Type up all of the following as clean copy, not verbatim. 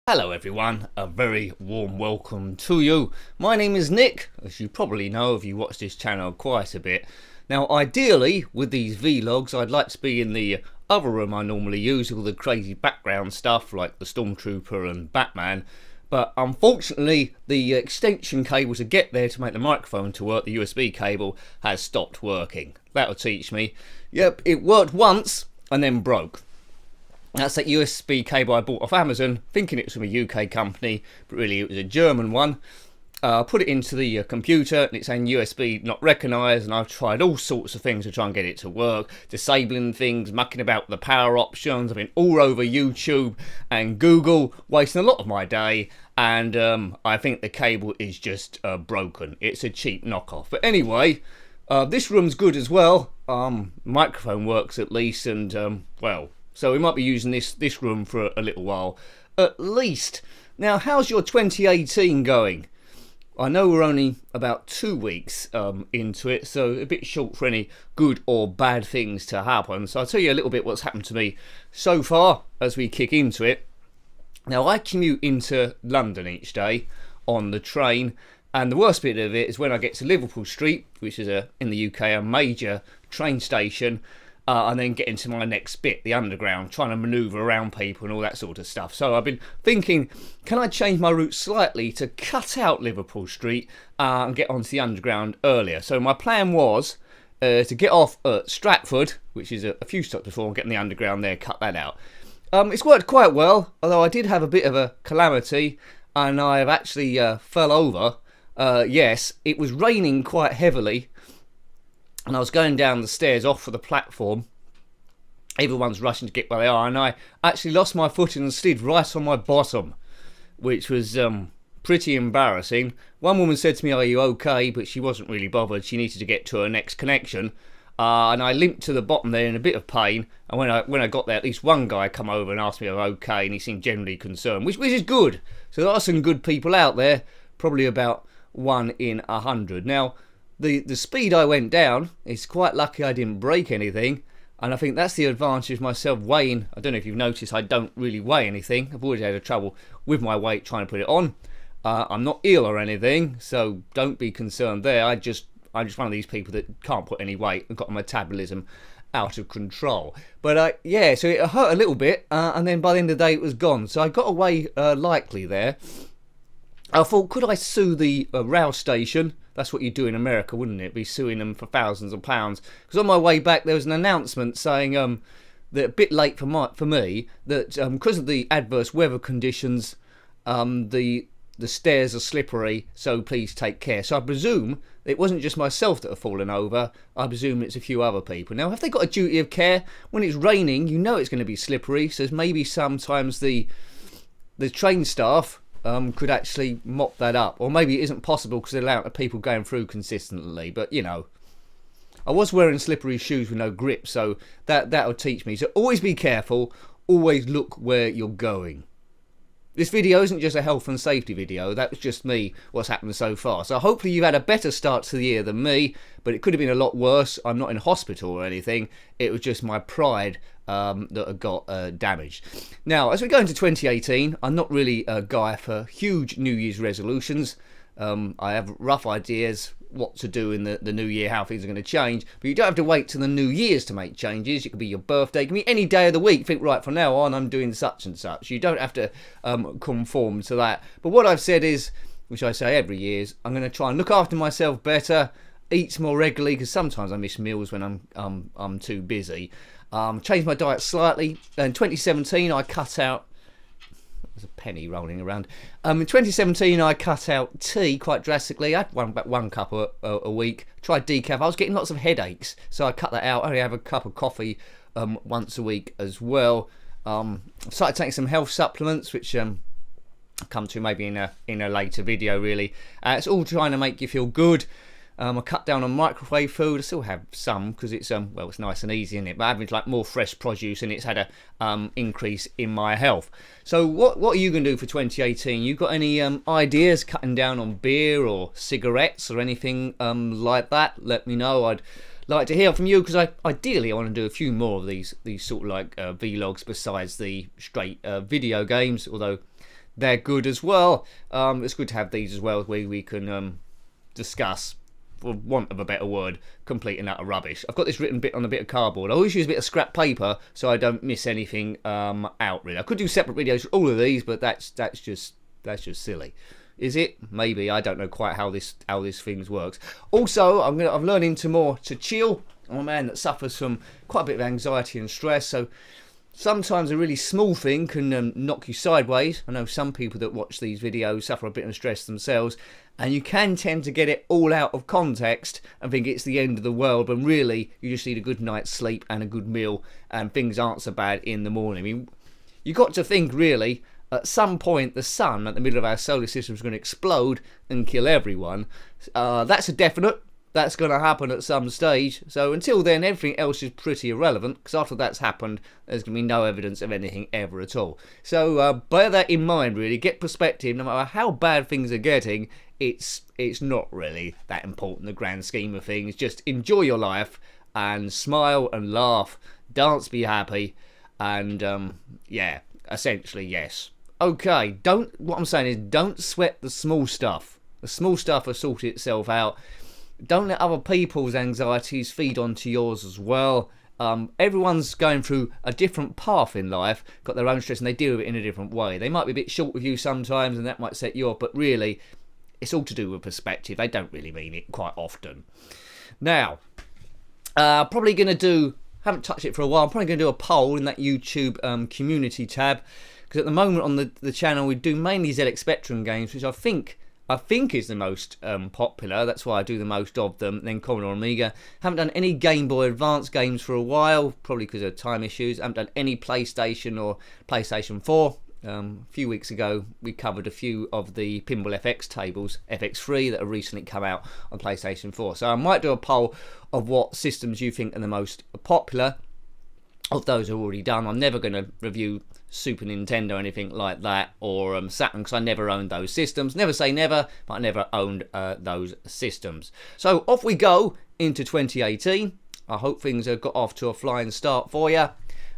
Hello everyone, a very warm welcome to you. My name is Nick, as you probably know if you watch this channel quite a bit. Now ideally, with these vlogs, I'd like to be in the other room I normally use, all the crazy background stuff like the Stormtrooper and Batman. But unfortunately, the extension cable to get there to make the microphone to work, the USB cable, has stopped working. That'll teach me. Yep, it worked once and then broke. That's that USB cable I bought off Amazon, thinking it was from a UK company, but really it was a German one. Put it into the computer and it's saying USB not recognised, and I've tried all sorts of things to try and get it to work. Disabling things, mucking about with the power options. I've been all over YouTube and Google, wasting a lot of my day, and I think the cable is just broken. It's a cheap knockoff. But anyway, this room's good as well. Microphone works at least, and well, so we might be using this room for a little while, at least. Now, how's your 2018 going? I know we're only about 2 weeks into it, so a bit short for any good or bad things to happen. So I'll tell you a little bit what's happened to me so far as we kick into it. Now, I commute into London each day on the train, and the worst bit of it is when I get to Liverpool Street, which is in the UK a major train station, and then get into my next bit, the underground, trying to manoeuvre around people and all that sort of stuff. So I've been thinking, can I change my route slightly to cut out Liverpool Street and get onto the underground earlier? So my plan was to get off at Stratford, which is a few stops before, and get in the underground there, cut that out. It's worked quite well, although I did have a bit of a calamity, and I have actually fell over. Yes, it was raining quite heavily, and I was going down the stairs off for the platform. Everyone's rushing to get where they are, and I actually lost my footing and slid right on my bottom, which was pretty embarrassing. One woman said to me, "Are you okay?" But she wasn't really bothered. She needed to get to her next connection, and I limped to the bottom there in a bit of pain. And when I got there, at least one guy come over and asked me if I was okay, and he seemed generally concerned, which is good. So there are some good people out there, probably about 1 in 100. Now, the speed I went down, it's quite lucky I didn't break anything, and I think that's the advantage of myself weighing. I don't know if you've noticed, I don't really weigh anything. I've always had trouble with my weight trying to put it on. I'm not ill or anything, so don't be concerned there. I'm just one of these people that can't put any weight and got a metabolism out of control. But yeah, so it hurt a little bit, and then by the end of the day it was gone. So I got away lightly there. I thought, could I sue the rail station? That's what you do in America, wouldn't it? Be suing them for thousands of pounds. Because on my way back, there was an announcement saying that a bit late for me, that because of the adverse weather conditions, the stairs are slippery, so please take care. So I presume it wasn't just myself that have fallen over. I presume it's a few other people. Now, have they got a duty of care? When it's raining, you know it's going to be slippery, so maybe sometimes the train staff could actually mop that up, or maybe it isn't possible because they're allowing people going through consistently. But you know, I was wearing slippery shoes with no grip, so that'll teach me. So always be careful, always look where you're going. This video isn't just a health and safety video, that's just me, what's happened so far. So hopefully you've had a better start to the year than me, but it could have been a lot worse. I'm not in hospital or anything, it was just my pride that had got damaged. Now, as we go into 2018, I'm not really a guy for huge New Year's resolutions. I have rough ideas what to do in the new year, how things are going to change, but you don't have to wait till the New Year's to make changes. It could be your birthday, it can be any day of the week. Think, right, from now on I'm doing such and such. You don't have to conform to that. But what I've said is, which I say every year, is I'm going to try and look after myself better, eat more regularly, because sometimes I miss meals when I'm too busy. Changed my diet slightly. In 2017 I cut out, there's a penny rolling around. In 2017 I cut out tea quite drastically. I had about one cup a week. Tried decaf. I was getting lots of headaches, so I cut that out. I only have a cup of coffee once a week as well. Started taking some health supplements, which I'll come to maybe in a later video really. It's all trying to make you feel good. I cut down on microwave food. I still have some because it's well, it's nice and easy in it, but having like more fresh produce, and it's had a increase in my health. So what are you going to do for 2018? You got any ideas, cutting down on beer or cigarettes or anything like that? Let me know. I'd like to hear from you, because ideally I want to do a few more of these sort of like vlogs besides the straight video games, although they're good as well. It's good to have these as well, where we can discuss, for want of a better word, complete and utter rubbish. I've got this written bit on a bit of cardboard. I always use a bit of scrap paper so I don't miss anything out. Really, I could do separate videos for all of these, but that's just silly. Is it? Maybe. I don't know quite how this thing works. Also, I'm learning to chill. I'm a man that suffers from quite a bit of anxiety and stress, so sometimes a really small thing can knock you sideways. I know some people that watch these videos suffer a bit of stress themselves, and you can tend to get it all out of context and think it's the end of the world, when really you just need a good night's sleep and a good meal, and things aren't so bad in the morning. I mean, you got to think, really, at some point the sun at the middle of our solar system is going to explode and kill everyone. That's a definite. That's going to happen at some stage. So until then, everything else is pretty irrelevant, because after that's happened, there's going to be no evidence of anything ever at all. So bear that in mind, really. Get perspective. No matter how bad things are getting, it's not really that important in the grand scheme of things. Just enjoy your life and smile and laugh, dance, be happy, and yeah, essentially, yes. Okay, what I'm saying is, don't sweat the small stuff. The small stuff will sort itself out. Don't let other people's anxieties feed onto yours as well. Everyone's going through a different path in life, got their own stress, and they deal with it in a different way. They might be a bit short with you sometimes, and that might set you off, but really, it's all to do with perspective. They don't really mean it quite often. Now, probably going to do, haven't touched it for a while, I'm probably going to do a poll in that YouTube community tab, because at the moment on the channel we do mainly ZX Spectrum games, which I think is the most popular. That's why I do the most of them. Then Commodore Amiga. Haven't done any Game Boy Advance games for a while, probably because of time issues. Haven't done any PlayStation or PlayStation 4. A few weeks ago we covered a few of the Pinball FX tables, FX3, that have recently come out on PlayStation 4. So I might do a poll of what systems you think are the most popular. Of those are already done. I'm never going to review Super Nintendo or anything like that, or Saturn, because I never owned those systems. Never say never, but I never owned those systems. So off we go into 2018. I hope things have got off to a flying start for you.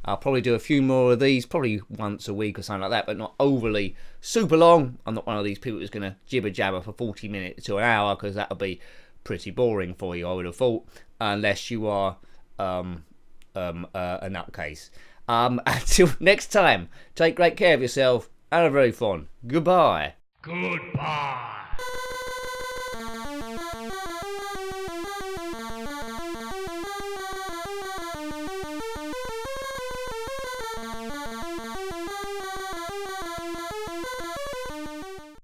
I'll probably do a few more of these, probably once a week or something like that, but not overly super long. I'm not one of these people who's going to jibber jabber for 40 minutes to an hour, because that would be pretty boring for you, I would have thought, unless you are a nutcase. Until next time, take great care of yourself and have very fun. Goodbye. Goodbye.